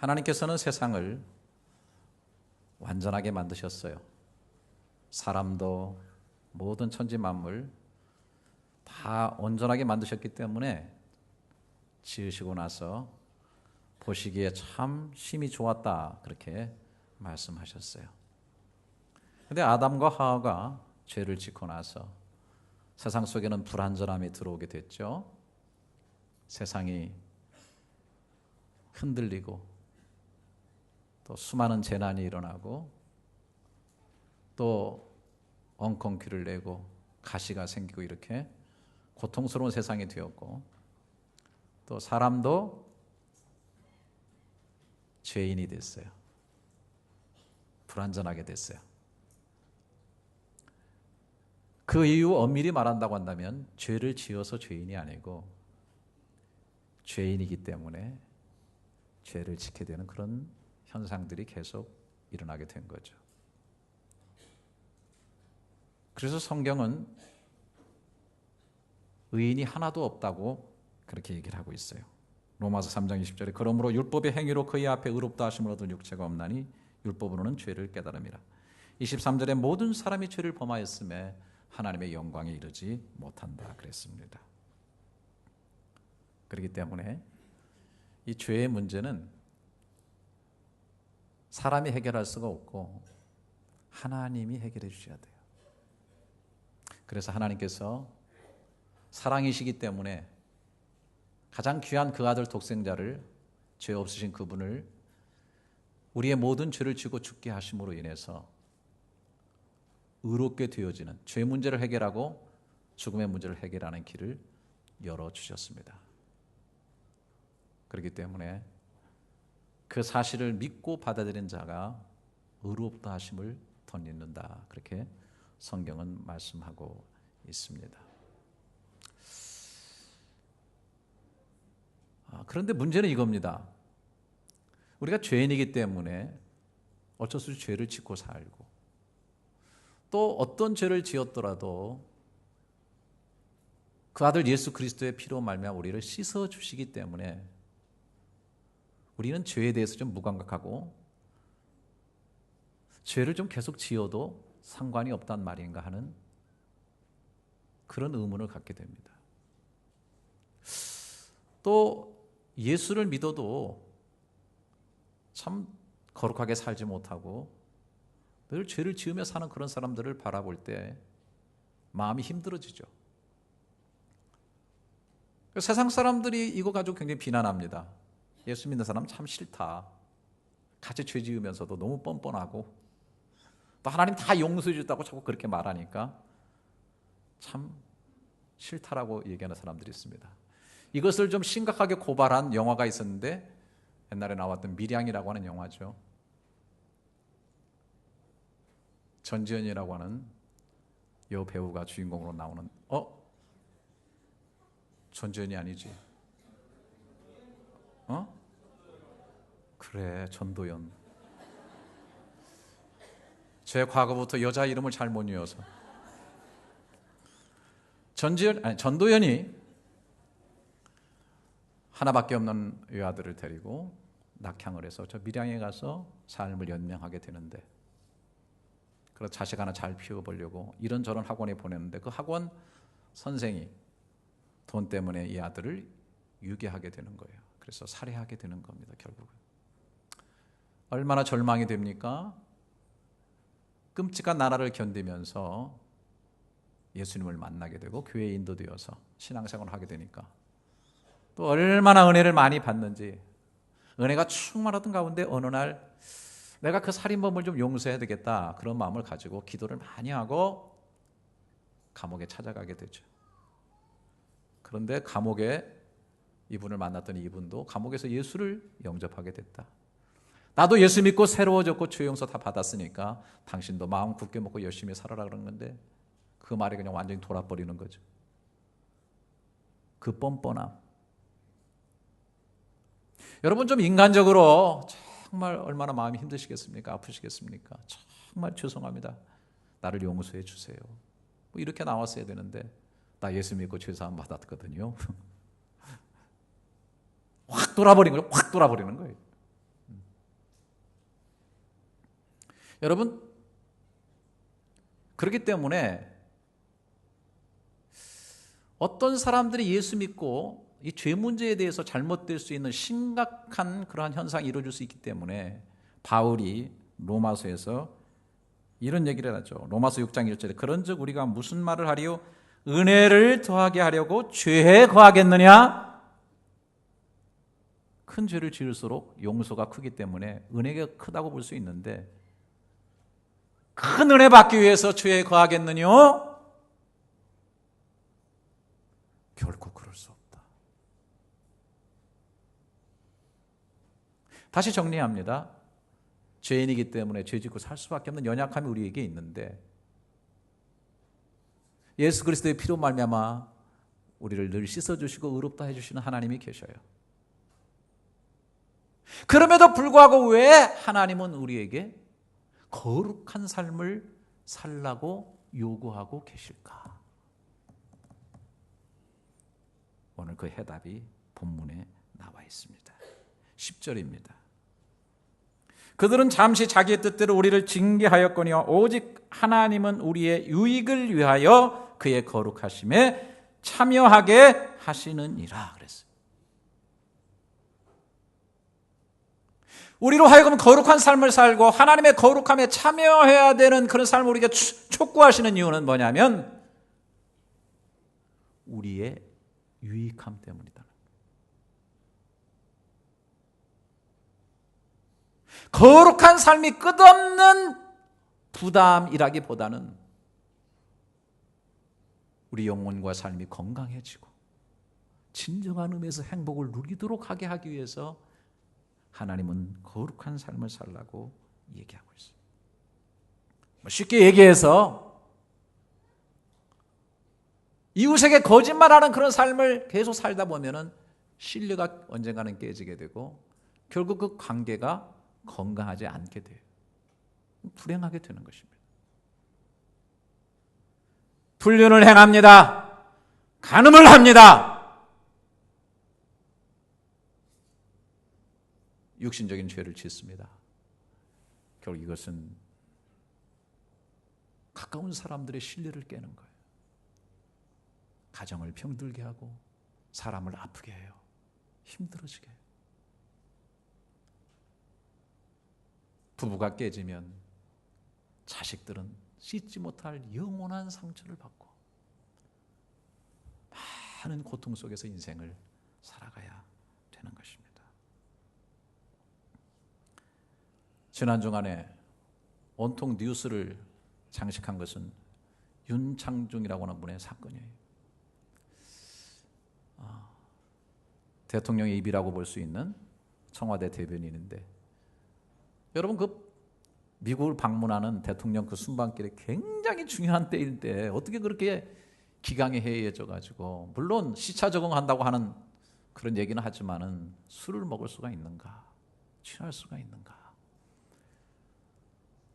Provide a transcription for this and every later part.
하나님께서는 세상을 완전하게 만드셨어요. 사람도 모든 천지 만물 다 온전하게 만드셨기 때문에 지으시고 나서 보시기에 참 심히 좋았다, 그렇게 말씀하셨어요. 그런데 아담과 하와가 죄를 짓고 나서 세상 속에는 불완전함이 들어오게 됐죠. 세상이 흔들리고 또 수많은 재난이 일어나고 또 엉겅퀴를 내고 가시가 생기고 이렇게 고통스러운 세상이 되었고, 또 사람도 죄인이 됐어요. 불완전하게 됐어요. 그 이유 엄밀히 말한다고 한다면 죄를 지어서 죄인이 아니고 죄인이기 때문에 죄를 짓게 되는 그런 현상들이 계속 일어나게 된 거죠. 그래서 성경은 의인이 하나도 없다고 그렇게 얘기를 하고 있어요. 로마서 3장 20절에 그러므로 율법의 행위로 그의 앞에 의롭다 하심을 얻은 육체가 없나니 율법으로는 죄를 깨달음이라. 23절에 모든 사람이 죄를 범하였음에 하나님의 영광에 이르지 못한다 그랬습니다. 그렇기 때문에 이 죄의 문제는 사람이 해결할 수가 없고 하나님이 해결해 주셔야 돼요. 그래서 하나님께서 사랑이시기 때문에 가장 귀한 그 아들 독생자를, 죄 없으신 그분을 우리의 모든 죄를 지고 죽게 하심으로 인해서 의롭게 되어지는 죄 문제를 해결하고 죽음의 문제를 해결하는 길을 열어주셨습니다. 그렇기 때문에 그 사실을 믿고 받아들인 자가 의롭다 하심을 덧입는다, 그렇게 성경은 말씀하고 있습니다. 그런데 문제는 이겁니다. 우리가 죄인이기 때문에 어쩔 수 없이 죄를 짓고 살고, 또 어떤 죄를 지었더라도 그 아들 예수 그리스도의 피로 말미암아 우리를 씻어 주시기 때문에 우리는 죄에 대해서 좀 무감각하고 죄를 좀 계속 지어도 상관이 없단 말인가 하는 그런 의문을 갖게 됩니다. 또 예수를 믿어도 참 거룩하게 살지 못하고 늘 죄를 지으며 사는 그런 사람들을 바라볼 때 마음이 힘들어지죠. 세상 사람들이 이거 가지고 굉장히 비난합니다. 예수 믿는 사람 참 싫다. 같이 죄 지으면서도 너무 뻔뻔하고 또 하나님 다 용서해 줬다고 자꾸 그렇게 말하니까 참 싫다라고 얘기하는 사람들이 있습니다. 이것을 좀 심각하게 고발한 영화가 있었는데 옛날에 나왔던 밀양이라고 하는 영화죠. 전지현이라고 하는 여배우가 주인공으로 나오는, 전지현이 아니지? 그래, 전도연. 제 과거부터 여자 이름을 잘 못 외워서. 전도연이 하나밖에 없는 외아들을 데리고 낙향을 해서 저 밀양에 가서 삶을 연명하게 되는데, 그래서 자식 하나 잘 키워보려고 이런저런 학원에 보냈는데 그 학원 선생이 돈 때문에 이 아들을 유괴하게 되는 거예요. 그래서 살해하게 되는 겁니다. 결국은 얼마나 절망이 됩니까? 끔찍한 나라를 견디면서 예수님을 만나게 되고 교회에 인도되어서 신앙생활을 하게 되니까 또 얼마나 은혜를 많이 받는지, 은혜가 충만하던 가운데 어느 날 내가 그 살인범을 좀 용서해야 되겠다, 그런 마음을 가지고 기도를 많이 하고 감옥에 찾아가게 되죠. 그런데 감옥에 이분을 만났더니 이분도 감옥에서 예수를 영접하게 됐다. 나도 예수 믿고 새로워졌고 죄 용서 다 받았으니까 당신도 마음 굳게 먹고 열심히 살아라 그런 건데 그 말이 그냥 완전히 돌아버리는 거죠. 그 뻔뻔함. 여러분 좀 인간적으로 정말 얼마나 마음이 힘드시겠습니까? 아프시겠습니까? 정말 죄송합니다. 나를 용서해 주세요. 뭐 이렇게 나왔어야 되는데 나 예수 믿고 죄사함 받았거든요. 확 돌아버린 거예요. 확 돌아버리는 거예요. 여러분, 그렇기 때문에 어떤 사람들이 예수 믿고 이 죄 문제에 대해서 잘못될 수 있는 심각한 그러한 현상이 이루어질 수 있기 때문에 바울이 로마서에서 이런 얘기를 하죠. 로마서 6장 1절에 그런즉 우리가 무슨 말을 하리요? 은혜를 더하게 하려고 죄에 거하겠느냐? 큰 죄를 지을수록 용서가 크기 때문에 은혜가 크다고 볼 수 있는데, 큰 은혜 받기 위해서 죄에 거하겠느냐? 결코 그럴 수 없다. 다시 정리합니다. 죄인이기 때문에 죄 짓고 살 수밖에 없는 연약함이 우리에게 있는데, 예수 그리스도의 피로 말미암아 우리를 늘 씻어주시고 의롭다 해주시는 하나님이 계셔요. 그럼에도 불구하고 왜 하나님은 우리에게 거룩한 삶을 살라고 요구하고 계실까? 오늘 그 해답이 본문에 나와 있습니다. 10절입니다. 그들은 잠시 자기의 뜻대로 우리를 징계하였거니와 오직 하나님은 우리의 유익을 위하여 그의 거룩하심에 참여하게 하시느니라 그랬어요. 우리로 하여금 거룩한 삶을 살고 하나님의 거룩함에 참여해야 되는 그런 삶을 우리가 촉구하시는 이유는 뭐냐면 우리의 유익함 때문이다. 거룩한 삶이 끝없는 부담이라기보다는 우리 영혼과 삶이 건강해지고 진정한 의미에서 행복을 누리도록 하게 하기 위해서 하나님은 거룩한 삶을 살라고 얘기하고 있어요. 쉽게 얘기해서 이웃에게 거짓말하는 그런 삶을 계속 살다 보면은 신뢰가 언젠가는 깨지게 되고 결국 그 관계가 건강하지 않게 돼요. 불행하게 되는 것입니다. 불륜을 행합니다. 간음을 합니다. 육신적인 죄를 짓습니다. 결국 이것은 가까운 사람들의 신뢰를 깨는 거예요. 가정을 병들게 하고 사람을 아프게 해요. 힘들어지게 해요. 부부가 깨지면 자식들은 씻지 못할 영원한 상처를 받고 많은 고통 속에서 인생을 살아가야 되는 것입니다. 지난 주간에 온통 뉴스를 장식한 것은 윤창중이라고 하는 분의 사건이에요. 대통령의 입이라고 볼 수 있는 청와대 대변인인데, 여러분 그 미국을 방문하는 대통령 그 순방길에 굉장히 중요한 때일 때 어떻게 그렇게 기강이 해이해져 가지고, 물론 시차 적응한다고 하는 그런 얘기는 하지만은 술을 먹을 수가 있는가, 취할 수가 있는가,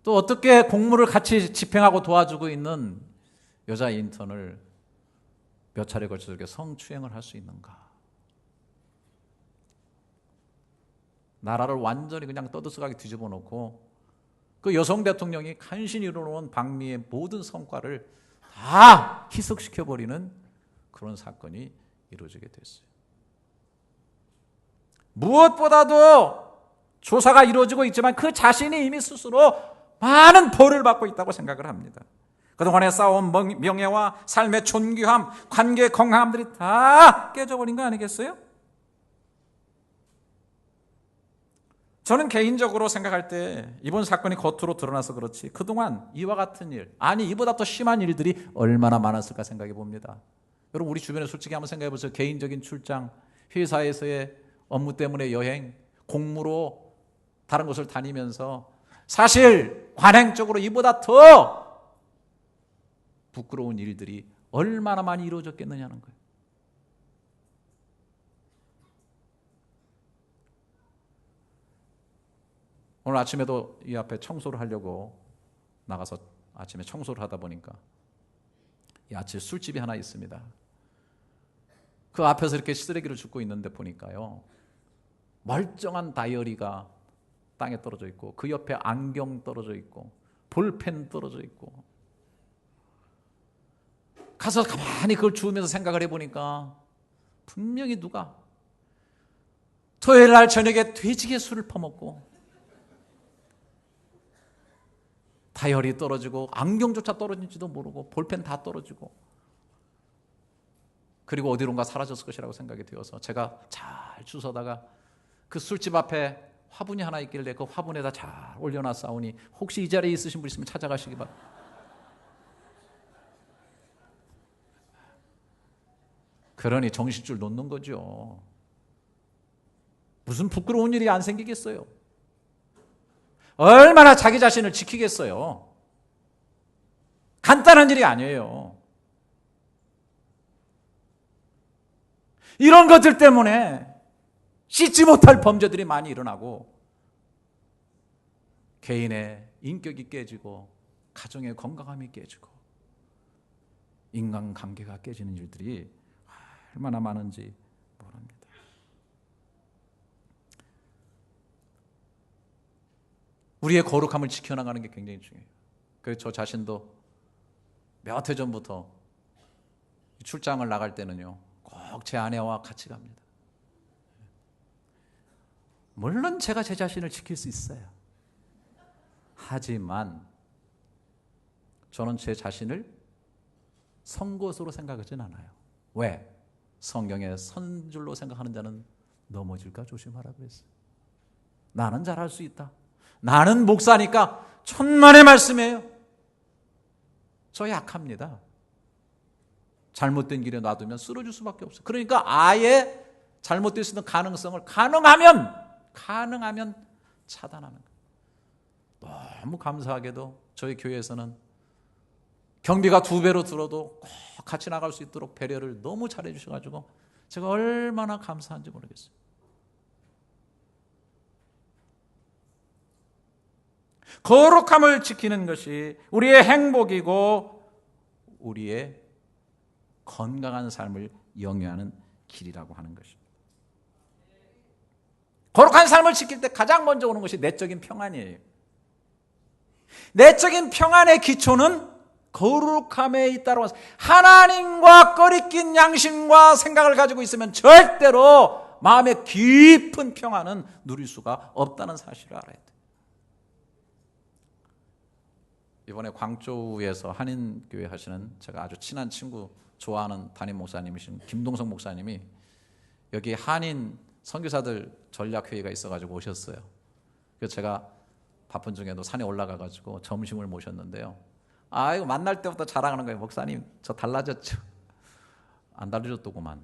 또 어떻게 공무를 같이 집행하고 도와주고 있는 여자 인턴을 몇 차례 걸쳐서 이렇게 성추행을 할 수 있는가. 나라를 완전히 그냥 떠들썩하게 뒤집어 놓고 그 여성 대통령이 간신히 이루어놓은 방미의 모든 성과를 다 희석시켜버리는 그런 사건이 이루어지게 됐어요. 무엇보다도 조사가 이루어지고 있지만 그 자신이 이미 스스로 많은 벌을 받고 있다고 생각을 합니다. 그동안에 쌓아온 명예와 삶의 존귀함, 관계의 건강함들이 다 깨져버린 거 아니겠어요? 저는 개인적으로 생각할 때 이번 사건이 겉으로 드러나서 그렇지 그동안 이와 같은 일, 아니 이보다 더 심한 일들이 얼마나 많았을까 생각해 봅니다. 여러분 우리 주변에 솔직히 한번 생각해 보세요. 개인적인 출장, 회사에서의 업무 때문에 여행, 공무로 다른 곳을 다니면서 사실 관행적으로 이보다 더 부끄러운 일들이 얼마나 많이 이루어졌겠느냐는 거예요. 오늘 아침에도 이 앞에 청소를 하려고 나가서 아침에 청소를 하다 보니까 이 아침에 술집이 하나 있습니다. 그 앞에서 이렇게 쓰레기를 줍고 있는데 보니까요, 멀쩡한 다이어리가 땅에 떨어져 있고 그 옆에 안경 떨어져 있고 볼펜 떨어져 있고 가서 가만히 그걸 주우면서 생각을 해보니까 분명히 누가 토요일 날 저녁에 돼지개 술을 퍼먹고 다이어리 떨어지고 안경조차 떨어진지도 모르고 볼펜 다 떨어지고 그리고 어디론가 사라졌을 것이라고 생각이 되어서 제가 잘 주워다가 그 술집 앞에 화분이 하나 있길래 그 화분에다 잘 올려놨사오니 혹시 이 자리에 있으신 분 있으면 찾아가시기 바랍니다. 그러니 정신줄 놓는 거죠. 무슨 부끄러운 일이 안 생기겠어요? 얼마나 자기 자신을 지키겠어요? 간단한 일이 아니에요. 이런 것들 때문에 씻지 못할 범죄들이 많이 일어나고 개인의 인격이 깨지고 가정의 건강함이 깨지고 인간관계가 깨지는 일들이 얼마나 많은지 모릅니다. 우리의 거룩함을 지켜나가는 게 굉장히 중요해요. 그래서 저 자신도 몇 해 전부터 출장을 나갈 때는요 꼭 제 아내와 같이 갑니다. 물론 제가 제 자신을 지킬 수 있어요. 하지만 저는 제 자신을 선것으로 생각하진 않아요. 왜? 성경에 선 줄로 생각하는 자는 넘어질까 조심하라 그랬어요. 나는 잘할 수 있다. 나는 목사니까 천만의 말씀이에요. 저 약합니다. 잘못된 길에 놔두면 쓰러질 수밖에 없어요. 그러니까 아예 잘못될 수 있는 가능성을 가능하면 차단하는 거예요. 너무 감사하게도 저희 교회에서는 경비가 2배로 들어도 꼭 같이 나갈 수 있도록 배려를 너무 잘해 주셔가지고 제가 얼마나 감사한지 모르겠어요. 거룩함을 지키는 것이 우리의 행복이고 우리의 건강한 삶을 영위하는 길이라고 하는 것입니다. 거룩한 삶을 지킬 때 가장 먼저 오는 것이 내적인 평안이에요. 내적인 평안의 기초는 거룩함에 있다고 해서 하나님과 꺼리낀 양심과 생각을 가지고 있으면 절대로 마음의 깊은 평안은 누릴 수가 없다는 사실을 알아야 돼요. 이번에 광주에서 한인교회 하시는 제가 아주 친한 친구 좋아하는 담임 목사님이신 김동석 목사님이 여기 한인 선교사들 전략회의가 있어가지고 오셨어요. 그래서 제가 바쁜 중에도 산에 올라가가지고 점심을 모셨는데요. 이거 만날 때부터 자랑하는 거예요. 목사님 저 달라졌죠? 안 달라졌더구만.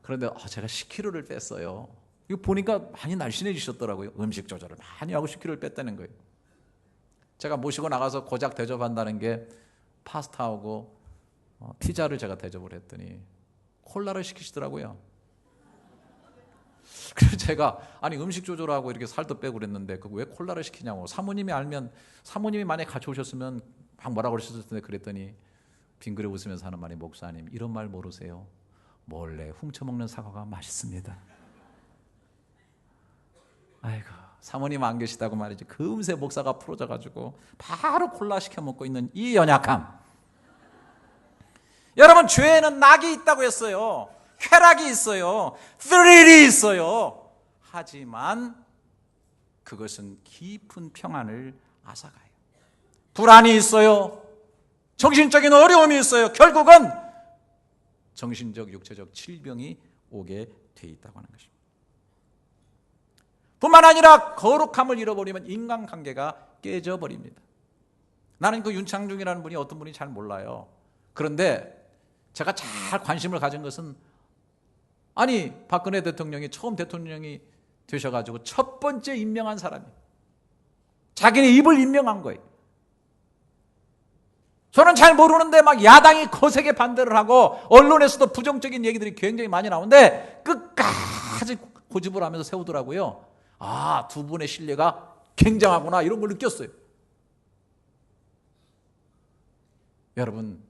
그런데 제가 10kg를 뺐어요. 이거 보니까 많이 날씬해지셨더라고요. 음식 조절을 많이 하고 10kg를 뺐다는 거예요. 제가 모시고 나가서 고작 대접한다는 게 파스타하고 피자를 제가 대접을 했더니 콜라를 시키시더라고요. 그래서 제가 음식 조절하고 이렇게 살도 빼고 그랬는데 그거 왜 콜라를 시키냐고. 사모님이 알면 사모님이 만약에 같이 오셨으면 막 뭐라고 그러셨을 텐데 그랬더니 빙그레 웃으면서 하는 말이 목사님 이런 말 모르세요. 몰래 훔쳐먹는 사과가 맛있습니다. 아이고 사모님 안 계시다고 말이지 금세 목사가 풀어져가지고 바로 콜라 시켜 먹고 있는 이 연약함. 여러분 죄에는 낙이 있다고 했어요. 쾌락이 있어요. 스릴이 있어요. 하지만 그것은 깊은 평안을 앗아가요. 불안이 있어요. 정신적인 어려움이 있어요. 결국은 정신적, 육체적 질병이 오게 돼 있다고 하는 것입니다. 뿐만 아니라 거룩함을 잃어버리면 인간관계가 깨져버립니다. 나는 그 윤창중이라는 분이 어떤 분이 잘 몰라요. 그런데 제가 잘 관심을 가진 것은 박근혜 대통령이 처음 대통령이 되셔가지고 첫 번째 임명한 사람이에요. 자기네 입을 임명한 거예요. 저는 잘 모르는데 막 야당이 거세게 반대를 하고 언론에서도 부정적인 얘기들이 굉장히 많이 나오는데 끝까지 고집을 하면서 세우더라고요. 두 분의 신뢰가 굉장하구나 이런 걸 느꼈어요. 여러분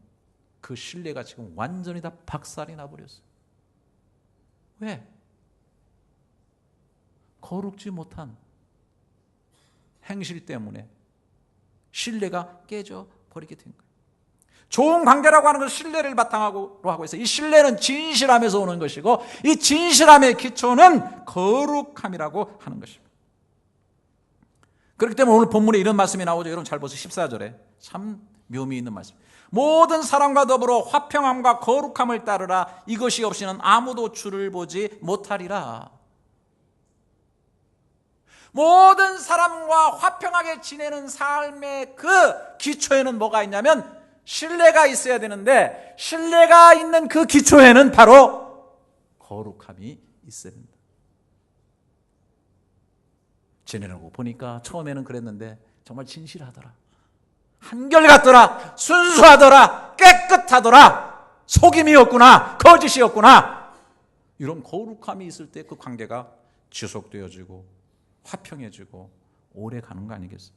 그 신뢰가 지금 완전히 다 박살이 나버렸어요. 왜? 거룩지 못한 행실 때문에 신뢰가 깨져 버리게 된 거예요. 좋은 관계라고 하는 것은 신뢰를 바탕으로 하고 있어요. 이 신뢰는 진실함에서 오는 것이고 이 진실함의 기초는 거룩함이라고 하는 것입니다. 그렇기 때문에 오늘 본문에 이런 말씀이 나오죠. 여러분 잘 보세요. 14절에 참 묘미 있는 말씀. 모든 사람과 더불어 화평함과 거룩함을 따르라. 이것이 없이는 아무도 주를 보지 못하리라. 모든 사람과 화평하게 지내는 삶의 그 기초에는 뭐가 있냐면 신뢰가 있어야 되는데 신뢰가 있는 그 기초에는 바로 거룩함이 있어야 된다. 지내려고 보니까 처음에는 그랬는데 정말 진실하더라. 한결같더라. 순수하더라. 깨끗하더라. 속임이 없구나. 거짓이 없구나. 이런 거룩함이 있을 때 그 관계가 지속되어지고 화평해지고 오래 가는 거 아니겠어요?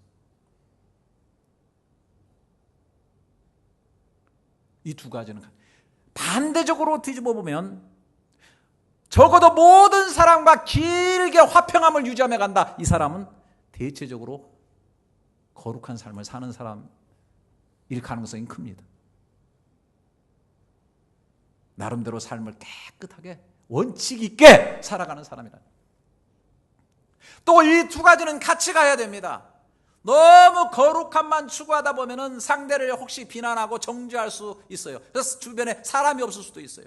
이 두 가지는 반대적으로 뒤집어 보면 적어도 모든 사람과 길게 화평함을 유지하며 간다. 이 사람은 대체적으로 거룩한 삶을 사는 사람일 가능성이 큽니다. 나름대로 삶을 깨끗하게 원칙 있게 살아가는 사람이다. 또 이 두 가지는 같이 가야 됩니다. 너무 거룩함만 추구하다 보면은 상대를 혹시 비난하고 정죄할 수 있어요. 그래서 주변에 사람이 없을 수도 있어요.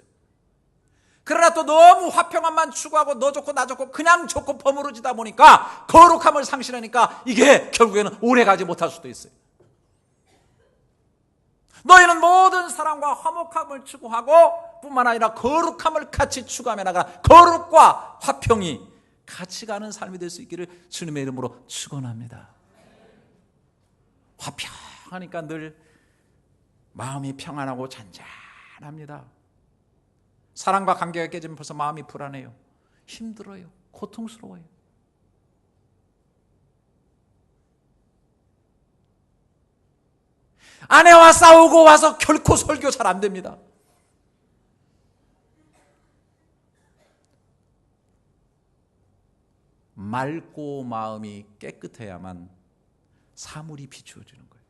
그러나 또 너무 화평함만 추구하고 너 좋고 나 좋고 그냥 좋고 버무러지다 보니까 거룩함을 상실하니까 이게 결국에는 오래 가지 못할 수도 있어요. 너희는 모든 사람과 화목함을 추구하고 뿐만 아니라 거룩함을 같이 추구하며 나가 거룩과 화평이 같이 가는 삶이 될 수 있기를 주님의 이름으로 축원합니다. 화평하니까 늘 마음이 평안하고 잔잔합니다. 사랑과 관계가 깨지면 벌써 마음이 불안해요. 힘들어요. 고통스러워요. 아내와 싸우고 와서 결코 설교 잘 안 됩니다. 맑고 마음이 깨끗해야만 사물이 비추어지는 거예요.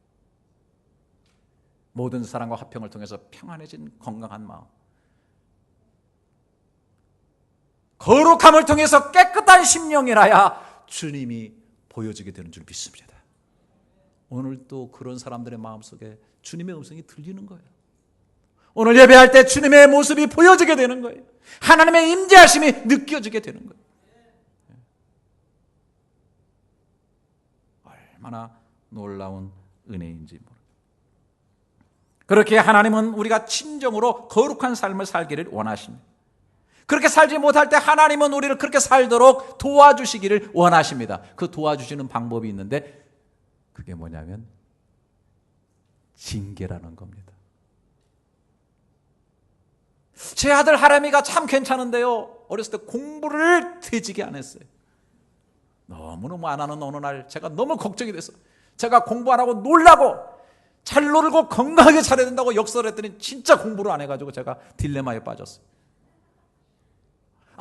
모든 사람과 화평을 통해서 평안해진 건강한 마음, 거룩함을 통해서 깨끗한 심령이라야 주님이 보여지게 되는 줄 믿습니다. 오늘 또 그런 사람들의 마음속에 주님의 음성이 들리는 거예요. 오늘 예배할 때 주님의 모습이 보여지게 되는 거예요. 하나님의 임재하심이 느껴지게 되는 거예요. 얼마나 놀라운 은혜인지 모릅니다. 그렇게 하나님은 우리가 진정으로 거룩한 삶을 살기를 원하십니다. 그렇게 살지 못할 때 하나님은 우리를 그렇게 살도록 도와주시기를 원하십니다. 그 도와주시는 방법이 있는데 그게 뭐냐면 징계라는 겁니다. 제 아들 하람이가 참 괜찮은데요, 어렸을 때 공부를 되지게 안 했어요. 너무너무 안 하는 어느 날 제가 너무 걱정이 돼서 제가 공부 안 하고 놀라고 잘 놀고 건강하게 잘해야 된다고 역설했더니 진짜 공부를 안 해가지고 제가 딜레마에 빠졌어요.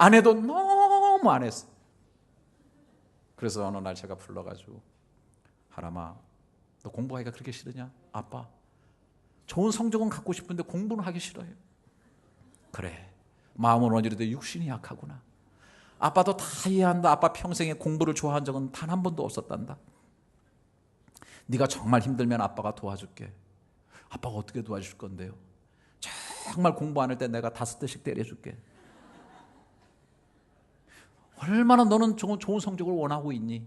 안 해도 너무 안 했어요. 그래서 어느 날 제가 불러가지고, 하람아, 너 공부하기가 그렇게 싫으냐? 아빠, 좋은 성적은 갖고 싶은데 공부는 하기 싫어요. 그래, 마음은 원이라도 육신이 약하구나. 아빠도 다 이해한다. 아빠 평생에 공부를 좋아한 적은 단 한 번도 없었단다. 네가 정말 힘들면 아빠가 도와줄게. 아빠가 어떻게 도와줄 건데요? 정말 공부 안 할 때 내가 5대씩 때려줄게. 얼마나 너는 좋은 성적을 원하고 있니?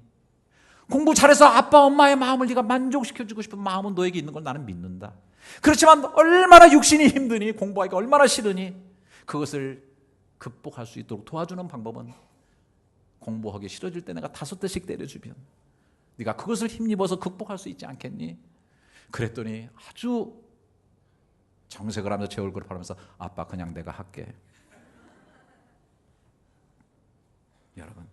공부 잘해서 아빠 엄마의 마음을 네가 만족시켜주고 싶은 마음은 너에게 있는 걸 나는 믿는다. 그렇지만 얼마나 육신이 힘드니, 공부하기가 얼마나 싫으니, 그것을 극복할 수 있도록 도와주는 방법은 공부하기 싫어질 때 내가 5대씩 때려주면 네가 그것을 힘입어서 극복할 수 있지 않겠니? 그랬더니 아주 정색을 하면서 제 얼굴을 바라면서, 아빠 그냥 내가 할게. 여러분,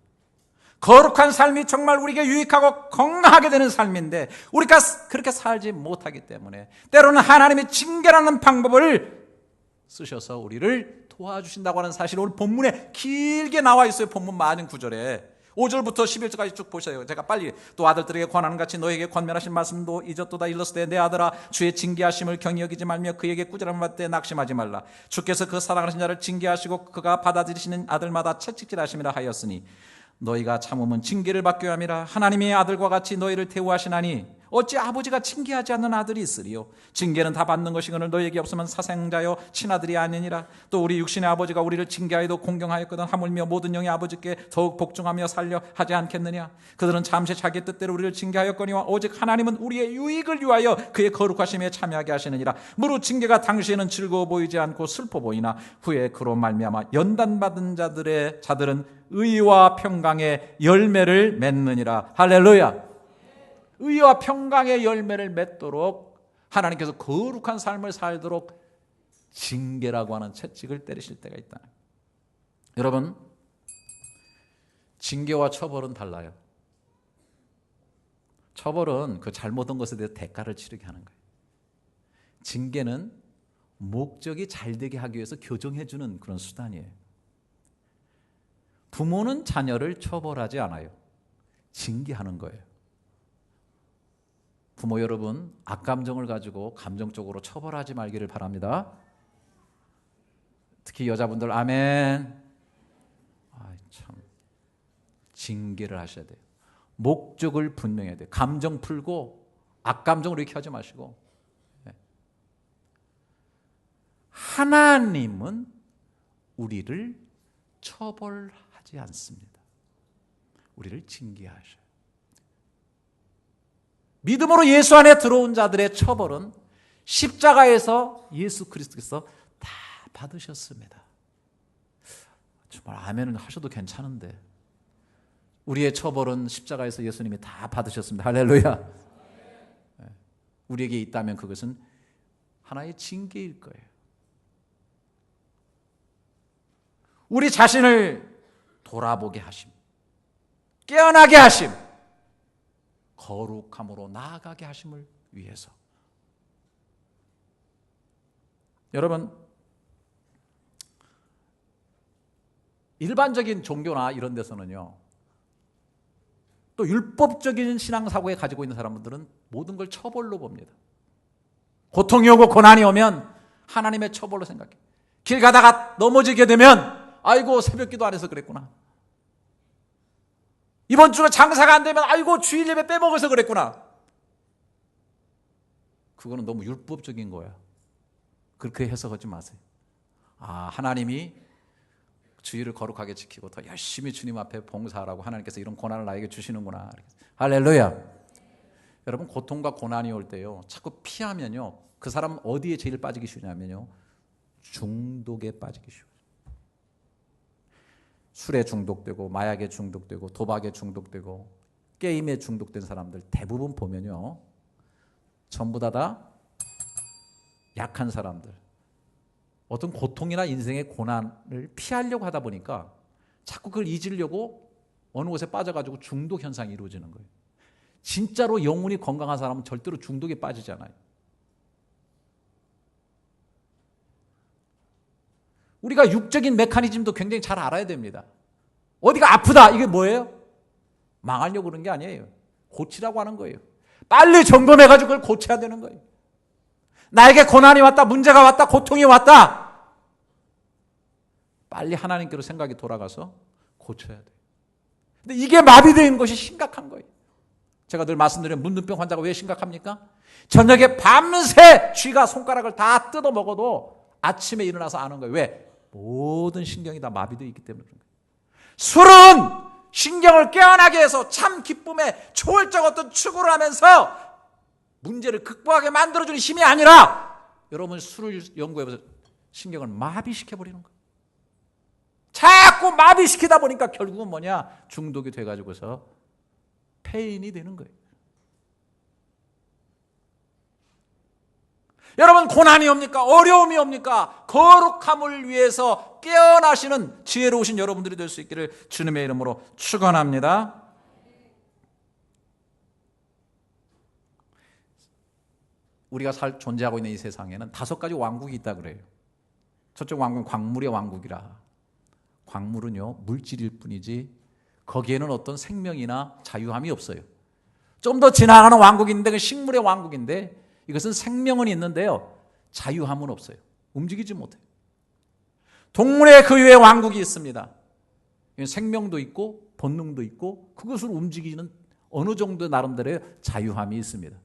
거룩한 삶이 정말 우리에게 유익하고 건강하게 되는 삶인데 우리가 그렇게 살지 못하기 때문에 때로는 하나님이 징계라는 방법을 쓰셔서 우리를 도와주신다고 하는 사실이 오늘 본문에 길게 나와 있어요. 본문 많은 구절에 5절부터 11절까지 쭉 보세요. 제가 빨리 또 아들들에게 권하는 같이 너에게 권면하신 말씀도 잊었도다. 일렀으되 내 아들아 주의 징계하심을 경히 여기지 말며 그에게 꾸지람을 받되 낙심하지 말라. 주께서 그 사랑하신 자를 징계하시고 그가 받아들이시는 아들마다 채찍질하심이라 하였으니 너희가 참으면 징계를 받게 함이라. 하나님의 아들과 같이 너희를 대우하시나니 어찌 아버지가 징계하지 않는 아들이 있으리요. 징계는 다 받는 것이거늘 너희에게 없으면 사생자여 친아들이 아니니라. 또 우리 육신의 아버지가 우리를 징계하여도 공경하였거든 하물며 모든 영의 아버지께 더욱 복종하며 살려 하지 않겠느냐. 그들은 잠시 자기 뜻대로 우리를 징계하였거니와 오직 하나님은 우리의 유익을 위하여 그의 거룩하심에 참여하게 하시느니라. 무릇 징계가 당시에는 즐거워 보이지 않고 슬퍼 보이나 후에 그로 말미암아 연단받은 자들은 의와 평강의 열매를 맺느니라. 할렐루야. 의와 평강의 열매를 맺도록 하나님께서 거룩한 삶을 살도록 징계라고 하는 채찍을 때리실 때가 있다. 여러분, 징계와 처벌은 달라요. 처벌은 그 잘못한 것에 대해 대가를 치르게 하는 거예요. 징계는 목적이 잘되게 하기 위해서 교정해주는 그런 수단이에요. 부모는 자녀를 처벌하지 않아요. 징계하는 거예요. 부모 여러분, 악감정을 가지고 감정적으로 처벌하지 말기를 바랍니다. 특히 여자분들 아멘. 참 징계를 하셔야 돼요. 목적을 분명해야 돼요. 감정 풀고 악감정을 이렇게 하지 마시고. 하나님은 우리를 처벌하지 않습니다. 우리를 징계하셔요. 믿음으로 예수 안에 들어온 자들의 처벌은 십자가에서 예수 그리스도께서 다 받으셨습니다. 정말 아멘을 하셔도 괜찮은데 우리의 처벌은 십자가에서 예수님이 다 받으셨습니다. 할렐루야. 우리에게 있다면 그것은 하나의 징계일 거예요. 우리 자신을 돌아보게 하심, 깨어나게 하심, 거룩함으로 나아가게 하심을 위해서. 여러분, 일반적인 종교나 이런 데서는요, 또 율법적인 신앙사고에 가지고 있는 사람들은 모든 걸 처벌로 봅니다. 고통이 오고 고난이 오면 하나님의 처벌로 생각해. 길 가다가 넘어지게 되면 아이고 새벽기도 안 해서 그랬구나. 이번 주에 장사가 안 되면 아이고 주일 예배 빼먹어서 그랬구나. 그거는 너무 율법적인 거야. 그렇게 해석하지 마세요. 하나님이 주일을 거룩하게 지키고 더 열심히 주님 앞에 봉사하라고 하나님께서 이런 고난을 나에게 주시는구나. 할렐루야. 여러분, 고통과 고난이 올 때요, 자꾸 피하면요, 그 사람은 어디에 제일 빠지기 쉬냐면요, 중독에 빠지기 쉬워요. 술에 중독되고 마약에 중독되고 도박에 중독되고 게임에 중독된 사람들 대부분 보면요, 전부 다 약한 사람들, 어떤 고통이나 인생의 고난을 피하려고 하다 보니까 자꾸 그걸 잊으려고 어느 곳에 빠져가지고 중독 현상이 이루어지는 거예요. 진짜로 영혼이 건강한 사람은 절대로 중독에 빠지지 않아요. 우리가 육적인 메커니즘도 굉장히 잘 알아야 됩니다. 어디가 아프다, 이게 뭐예요? 망하려고 그런 게 아니에요. 고치라고 하는 거예요. 빨리 점검해가지고 그걸 고쳐야 되는 거예요. 나에게 고난이 왔다, 문제가 왔다, 고통이 왔다, 빨리 하나님께로 생각이 돌아가서 고쳐야 돼요. 근데 이게 마비되어 있는 것이 심각한 거예요. 제가 늘 말씀드리는 문둥병 환자가 왜 심각합니까? 저녁에 밤새 쥐가 손가락을 다 뜯어 먹어도 아침에 일어나서 아는 거예요. 왜? 모든 신경이 다 마비되어 있기 때문에 그런 거예요. 술은 신경을 깨어나게 해서 참 기쁨에 초월적 어떤 추구를 하면서 문제를 극복하게 만들어주는 힘이 아니라 여러분 술을 연구해보세요. 신경을 마비시켜버리는 거예요. 자꾸 마비시키다 보니까 결국은 뭐냐? 중독이 돼가지고서 폐인이 되는 거예요. 여러분, 고난이 옵니까? 어려움이 옵니까? 거룩함을 위해서 깨어나시는 지혜로우신 여러분들이 될 수 있기를 주님의 이름으로 축원합니다. 우리가 존재하고 있는 이 세상에는 5가지 왕국이 있다 그래요. 첫째 왕국은 광물의 왕국이라. 광물은요, 물질일 뿐이지 거기에는 어떤 생명이나 자유함이 없어요. 좀 더 지나가는 왕국인데 그 식물의 왕국인데 이것은 생명은 있는데요. 자유함은 없어요. 움직이지 못해요. 동물의 그 위에 왕국이 있습니다. 생명도 있고 본능도 있고 그것을 움직이는 어느 정도 나름대로의 자유함이 있습니다.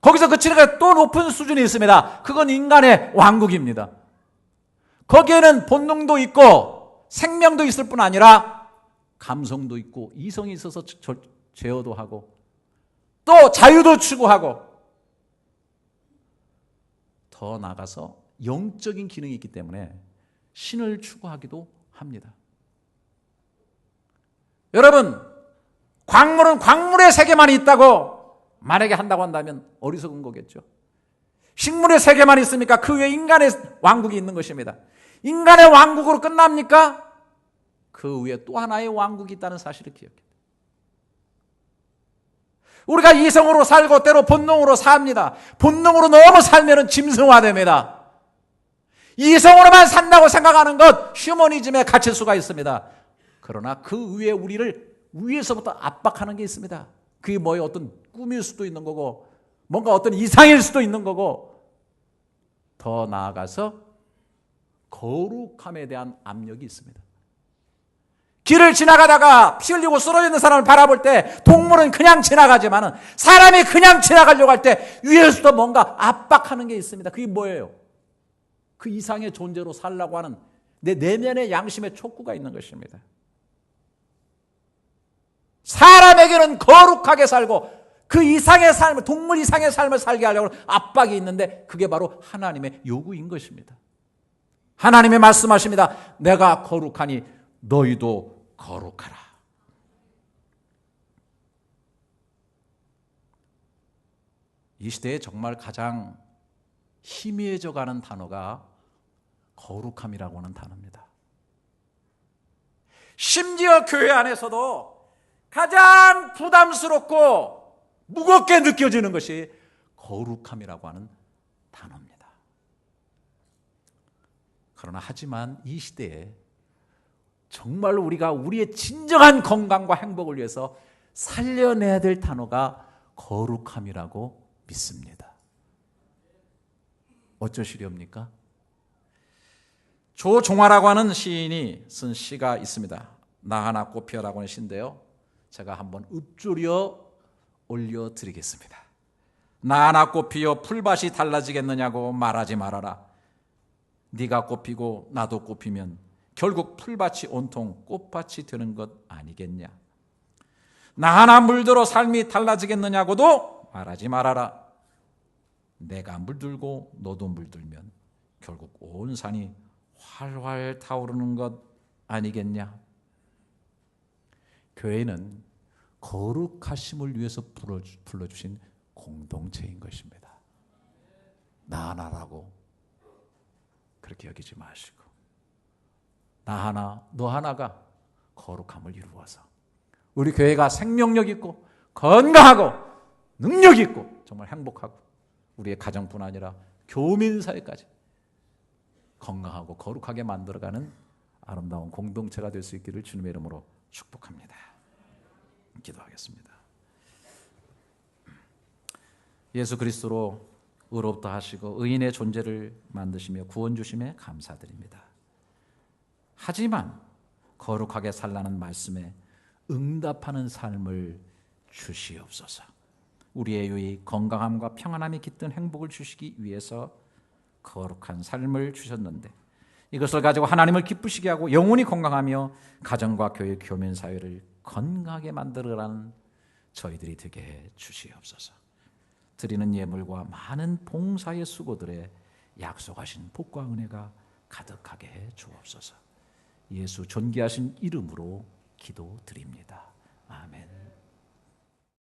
거기서 그치니까 또 높은 수준이 있습니다. 그건 인간의 왕국입니다. 거기에는 본능도 있고 생명도 있을 뿐 아니라 감성도 있고 이성이 있어서 제어도 하고 또 자유도 추구하고 더 나아가서 영적인 기능이 있기 때문에 신을 추구하기도 합니다. 여러분, 광물은 광물의 세계만 있다고 만약에 한다고 한다면 어리석은 거겠죠. 식물의 세계만 있습니까? 그 위에 인간의 왕국이 있는 것입니다. 인간의 왕국으로 끝납니까? 그 위에 또 하나의 왕국이 있다는 사실을 기억해요. 우리가 이성으로 살고 때로 본능으로 삽니다. 본능으로 너무 살면 짐승화됩니다. 이성으로만 산다고 생각하는 것 휴머니즘에 갇힐 수가 있습니다. 그러나 그 위에 우리를 위에서부터 압박하는 게 있습니다. 그게 뭐예요? 어떤 꿈일 수도 있는 거고 뭔가 어떤 이상일 수도 있는 거고 더 나아가서 거룩함에 대한 압력이 있습니다. 길을 지나가다가 피 흘리고 쓰러지는 사람을 바라볼 때 동물은 그냥 지나가지만 사람이 그냥 지나가려고 할 때 위에서도 뭔가 압박하는 게 있습니다. 그게 뭐예요? 그 이상의 존재로 살라고 하는 내 내면의 양심의 촉구가 있는 것입니다. 사람에게는 거룩하게 살고 그 이상의 삶을, 동물 이상의 삶을 살게 하려고 압박이 있는데 그게 바로 하나님의 요구인 것입니다. 하나님이 말씀하십니다. 내가 거룩하니 너희도 거룩하라. 이 시대에 정말 가장 희미해져 가는 단어가 거룩함이라고 하는 단어입니다. 심지어 교회 안에서도 가장 부담스럽고 무겁게 느껴지는 것이 거룩함이라고 하는 단어입니다. 그러나 하지만 이 시대에 정말 우리가 우리의 진정한 건강과 행복을 위해서 살려내야 될 단어가 거룩함이라고 믿습니다. 어쩌시렵니까? 조종화라고 하는 시인이 쓴 시가 있습니다. 나 하나 꽃피어라고 하는 시인데요. 제가 한번 읊조려 올려드리겠습니다. 나 하나 꽃피어 풀밭이 달라지겠느냐고 말하지 말아라. 네가 꽃피고 나도 꽃피면 결국 풀밭이 온통 꽃밭이 되는 것 아니겠냐. 나 하나 물들어 삶이 달라지겠느냐고도 말하지 말아라. 내가 물들고 너도 물들면 결국 온 산이 활활 타오르는 것 아니겠냐. 교회는 거룩하심을 위해서 불러주신 공동체인 것입니다. 나 하나라고 그렇게 여기지 마시고 나 하나 너 하나가 거룩함을 이루어서 우리 교회가 생명력 있고 건강하고 능력 있고 정말 행복하고 우리의 가정뿐 아니라 교민 사회까지 건강하고 거룩하게 만들어가는 아름다운 공동체가 될 수 있기를 주님의 이름으로 축복합니다. 기도하겠습니다. 예수 그리스도로 의롭다 하시고 의인의 존재를 만드시며 구원 주심에 감사드립니다. 하지만 거룩하게 살라는 말씀에 응답하는 삶을 주시옵소서. 우리의 유익, 건강함과 평안함이 깃든 행복을 주시기 위해서 거룩한 삶을 주셨는데 이것을 가지고 하나님을 기쁘시게 하고 영혼이 건강하며 가정과 교회, 교민 사회를 건강하게 만들어가는 저희들이 되게 해 주시옵소서. 드리는 예물과 많은 봉사의 수고들에 약속하신 복과 은혜가 가득하게 해 주옵소서. 예수 존귀하신 이름으로 기도드립니다. 아멘.